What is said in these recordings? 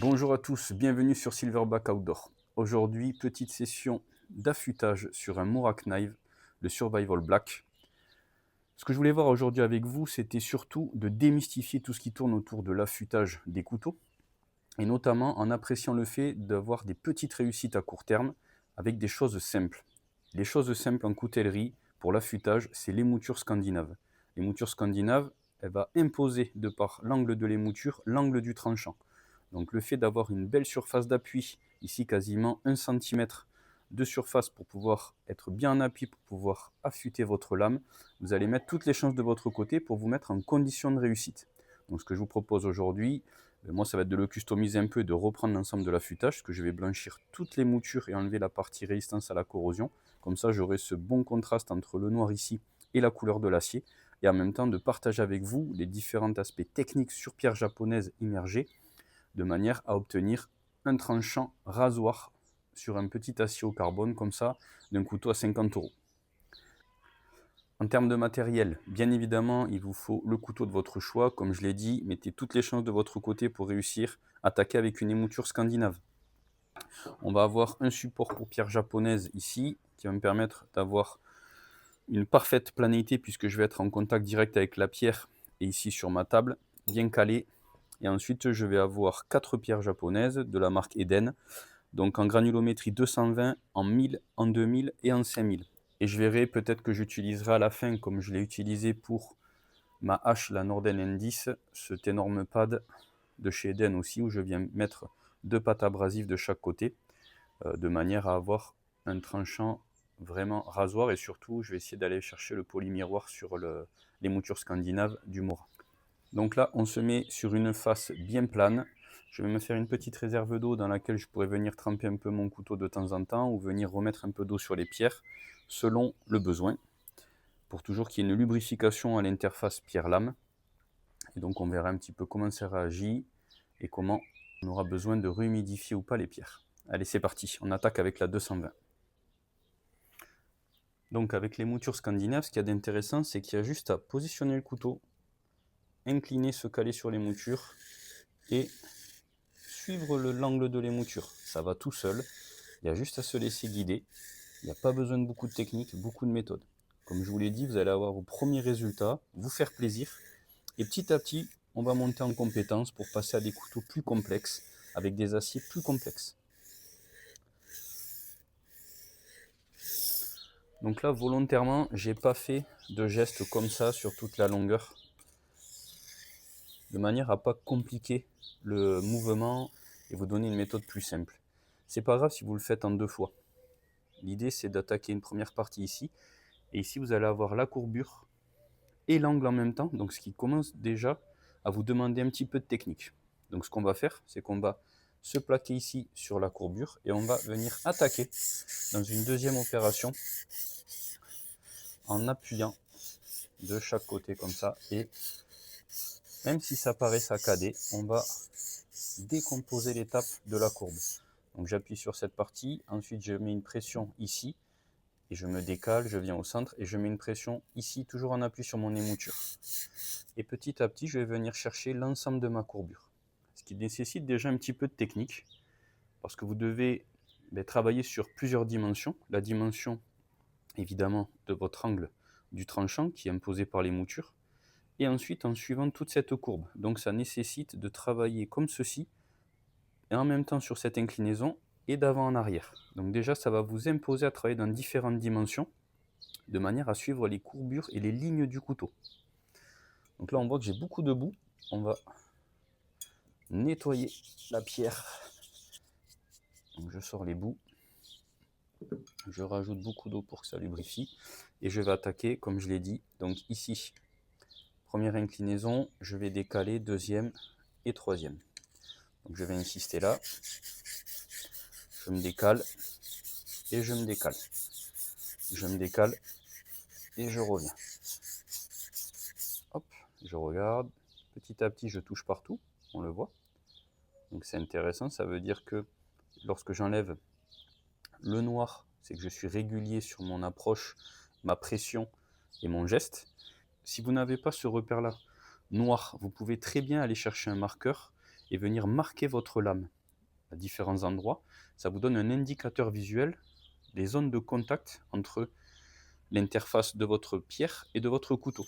Bonjour à tous, bienvenue sur Silverback Outdoor. Aujourd'hui, petite session d'affûtage sur un Murak Knife, le Survival Black. Ce que je voulais voir aujourd'hui avec vous, c'était surtout de démystifier tout ce qui tourne autour de l'affûtage des couteaux, et notamment en appréciant le fait d'avoir des petites réussites à court terme avec des choses simples. Les choses simples en coutellerie pour l'affûtage, c'est l'émouture scandinave. L'émouture scandinave, elle va imposer, de par l'angle de l'émouture, l'angle du tranchant. Donc le fait d'avoir une belle surface d'appui, ici quasiment 1 cm de surface pour pouvoir être bien en appui, pour pouvoir affûter votre lame, vous allez mettre toutes les chances de votre côté pour vous mettre en condition de réussite. Donc ce que je vous propose aujourd'hui, moi ça va être de le customiser un peu et de reprendre l'ensemble de l'affûtage, parce que je vais blanchir toutes les moutures et enlever la partie résistance à la corrosion. Comme ça j'aurai ce bon contraste entre le noir ici et la couleur de l'acier, et en même temps de partager avec vous les différents aspects techniques sur pierre japonaise immergée, de manière à obtenir un tranchant rasoir sur un petit acier au carbone comme ça, d'un couteau à 50 €. En termes de matériel, bien évidemment, il vous faut le couteau de votre choix. Comme je l'ai dit, mettez toutes les chances de votre côté pour réussir à attaquer avec une émouture scandinave. On va avoir un support pour pierre japonaise ici, qui va me permettre d'avoir une parfaite planéité, puisque je vais être en contact direct avec la pierre, et ici sur ma table, bien calé. Et ensuite, je vais avoir 4 pierres japonaises de la marque Eden, donc en granulométrie 220, en 1000, en 2000 et en 5000. Et je verrai peut-être que j'utiliserai à la fin, comme je l'ai utilisé pour ma hache, la Norden N10, cet énorme pad de chez Eden aussi, où je viens mettre 2 pattes abrasives de chaque côté, de manière à avoir un tranchant vraiment rasoir. Et surtout, je vais essayer d'aller chercher le polymiroir sur les moutures scandinaves du Murak. Donc là, on se met sur une face bien plane. Je vais me faire une petite réserve d'eau dans laquelle je pourrais venir tremper un peu mon couteau de temps en temps, ou venir remettre un peu d'eau sur les pierres, selon le besoin, pour toujours qu'il y ait une lubrification à l'interface pierre-lame. Et donc on verra un petit peu comment ça réagit et comment on aura besoin de rehumidifier ou pas les pierres. Allez, c'est parti, on attaque avec la 220. Donc avec les moutures scandinaves, ce qu'il y a d'intéressant, c'est qu'il y a juste à positionner le couteau, incliner, se caler sur les moutures et suivre l'angle de l'émouture. Ça va tout seul, il y a juste à se laisser guider. Il n'y a pas besoin de beaucoup de technique, beaucoup de méthodes. Comme je vous l'ai dit, vous allez avoir vos premiers résultats, vous faire plaisir, et petit à petit, on va monter en compétence pour passer à des couteaux plus complexes, avec des aciers plus complexes. Donc là, volontairement, j'ai pas fait de gestes comme ça sur toute la longueur, de manière à pas compliquer le mouvement et vous donner une méthode plus simple. C'est pas grave si vous le faites en 2 fois. L'idée, c'est d'attaquer une première partie ici, et ici, vous allez avoir la courbure et l'angle en même temps, donc ce qui commence déjà à vous demander un petit peu de technique. Donc ce qu'on va faire, c'est qu'on va se plaquer ici sur la courbure, et on va venir attaquer dans une deuxième opération en appuyant de chaque côté comme ça, et même si ça paraît saccadé, on va décomposer l'étape de la courbe. Donc j'appuie sur cette partie, ensuite je mets une pression ici, et je me décale, je viens au centre, et je mets une pression ici, toujours en appui sur mon émouture. Et petit à petit, je vais venir chercher l'ensemble de ma courbure. Ce qui nécessite déjà un petit peu de technique, parce que vous devez travailler sur plusieurs dimensions. La dimension, évidemment, de votre angle du tranchant, qui est imposé par les moutures, et ensuite en suivant toute cette courbe. Donc ça nécessite de travailler comme ceci, et en même temps sur cette inclinaison, et d'avant en arrière. Donc déjà, ça va vous imposer à travailler dans différentes dimensions, de manière à suivre les courbures et les lignes du couteau. Donc là, on voit que j'ai beaucoup de boue. On va nettoyer la pierre. Donc je sors les boues. Je rajoute beaucoup d'eau pour que ça lubrifie. Et je vais attaquer, comme je l'ai dit, donc ici, première inclinaison, je vais décaler deuxième et troisième. Donc je vais insister là. Je me décale et je me décale. Je me décale et je reviens. Hop, je regarde. Petit à petit, je touche partout. On le voit. Donc c'est intéressant. Ça veut dire que lorsque j'enlève le noir, c'est que je suis régulier sur mon approche, ma pression et mon geste. Si vous n'avez pas ce repère-là noir, vous pouvez très bien aller chercher un marqueur et venir marquer votre lame à différents endroits. Ça vous donne un indicateur visuel des zones de contact entre l'interface de votre pierre et de votre couteau.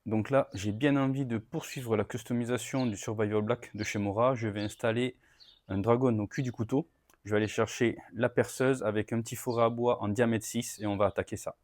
Donc là, j'ai bien envie de poursuivre la customisation du Survival Black de chez Mora. Je vais installer un dragon au cul du couteau. Je vais aller chercher la perceuse avec un petit fourré à bois en diamètre 6 et on va attaquer ça.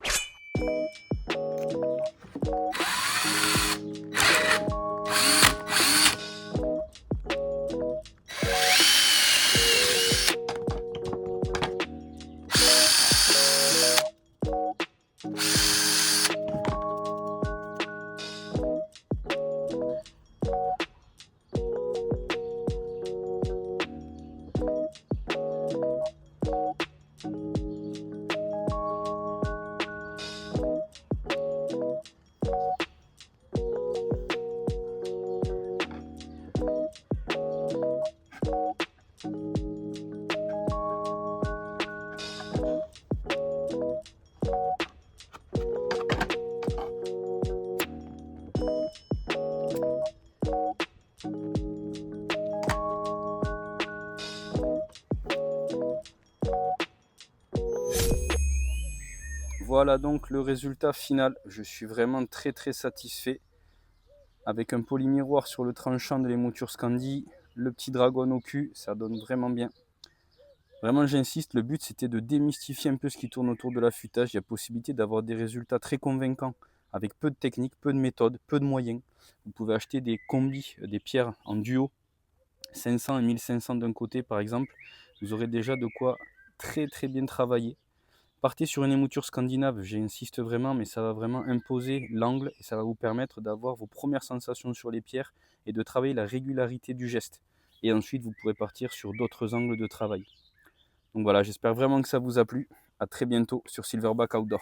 Voilà donc le résultat final. Je suis vraiment très satisfait. Avec un polymiroir sur le tranchant de l'émouture Scandi, le petit dragon au cul, ça donne vraiment bien. Vraiment j'insiste, le but c'était de démystifier un peu ce qui tourne autour de l'affûtage. Il y a possibilité d'avoir des résultats très convaincants avec peu de technique, peu de méthode, peu de moyens. Vous pouvez acheter des combis, des pierres en duo, 500 et 1500 d'un côté par exemple. Vous aurez déjà de quoi très très bien travailler. Partez sur une émouture scandinave, j'insiste vraiment, mais ça va vraiment imposer l'angle et ça va vous permettre d'avoir vos premières sensations sur les pierres et de travailler la régularité du geste. Et ensuite, vous pourrez partir sur d'autres angles de travail. Donc voilà, j'espère vraiment que ça vous a plu. À très bientôt sur Silverback Outdoor.